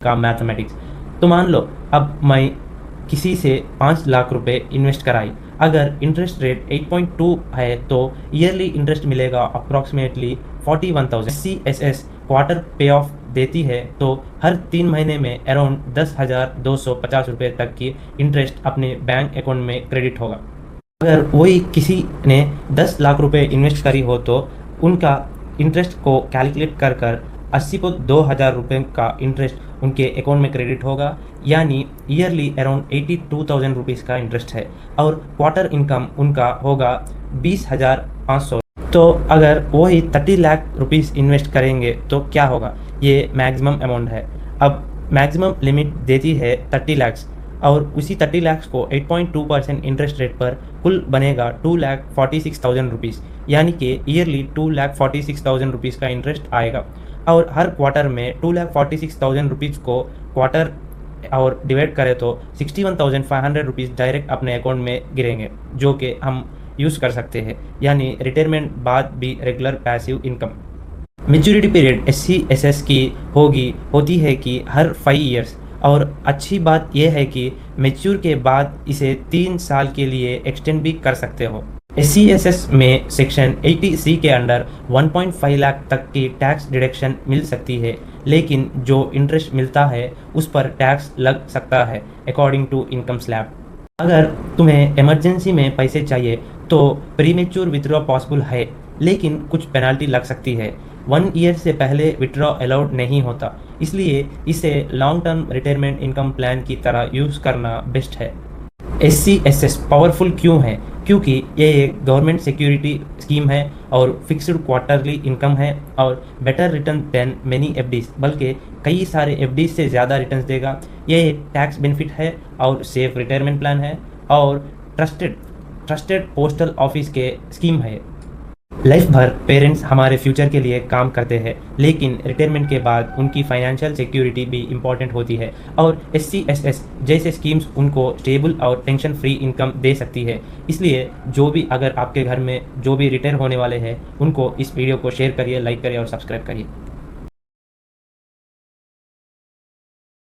का मैथमेटिक्स। तो मान लो अब मैं किसी से 5 लाख रुपए इन्वेस्ट कराई। अगर इंटरेस्ट रेट 8.2 है तो ईयरली इंटरेस्ट मिलेगा अप्रॉक्सीमेटली 41,000। CSS क्वार्टर पे ऑफ देती है तो हर 3 महीने में अराउंड 10,250 रुपये तक की इंटरेस्ट अपने बैंक अकाउंट में क्रेडिट होगा। अगर वही किसी ने 10 लाख रुपए इन्वेस्ट करी हो तो उनका इंटरेस्ट को कैलकुलेट कर कर 80 को 2,000 रुपये का इंटरेस्ट उनके अकाउंट में क्रेडिट होगा, यानी ईयरली अराउंड 82,000 रुपीज़ का इंटरेस्ट है और क्वार्टर इनकम उनका होगा 20,500। तो अगर वही 30 लाख रुपीज़ इन्वेस्ट करेंगे तो क्या होगा, ये मैक्सिमम अमाउंट है। अब मैक्सिमम लिमिट देती है 30 लैक्स और उसी 30 लैक्स को 8.2% इंटरेस्ट रेट पर कुल बनेगा 2,46,000 रुपीज़, यानी कि ईयरली 2,46,000 रुपीज़ का इंटरेस्ट आएगा। और हर क्वार्टर में 2,46,000 रुपीज़ को क्वार्टर और डिवाइड करें तो 61,500 रुपीज़ डायरेक्ट अपने अकाउंट में गिरेंगे, जो कि हम यूज़ कर सकते हैं, यानी रिटायरमेंट बाद भी regular passive income. Maturity period SCSS की होती है कि हर 5 ईयर्स, और अच्छी बात यह है कि मैच्योर के बाद इसे 3 साल के लिए एक्सटेंड भी कर सकते हो। SCSS में सेक्शन 80C के अंडर 1.5 लाख तक की टैक्स डिडक्शन मिल सकती है, लेकिन जो इंटरेस्ट मिलता है उस पर टैक्स लग सकता है अकॉर्डिंग टू इनकम स्लैब। अगर तुम्हें इमरजेंसी में पैसे चाहिए तो प्रीमेच्योर विथड्रॉ पॉसिबल है, लेकिन कुछ पेनल्टी लग सकती है। 1 ईयर से पहले विथड्रॉ अलाउड नहीं होता, इसलिए इसे long term retirement income plan की तरह यूज़ करना बेस्ट है। SCSS पावरफुल क्यों है? क्योंकि ये एक गवर्नमेंट सिक्योरिटी स्कीम है और फिक्स्ड क्वार्टरली इनकम है और better return than many FDs, बल्कि कई सारे FDs से ज़्यादा रिटर्न्स देगा। ये एक टैक्स बेनिफिट है और सेफ रिटायरमेंट प्लान है और ट्रस्टेड पोस्टल ऑफिस के स्कीम है। लाइफ भर पेरेंट्स हमारे फ्यूचर के लिए काम करते हैं, लेकिन रिटायरमेंट के बाद उनकी फाइनेंशियल सिक्योरिटी भी इम्पॉर्टेंट होती है और SCSS जैसे स्कीम्स उनको स्टेबल और टेंशन फ्री इनकम दे सकती है। इसलिए जो भी अगर आपके घर में जो भी रिटायर होने वाले हैं उनको इस वीडियो को शेयर करिए, लाइक करिए और सब्सक्राइब करिए।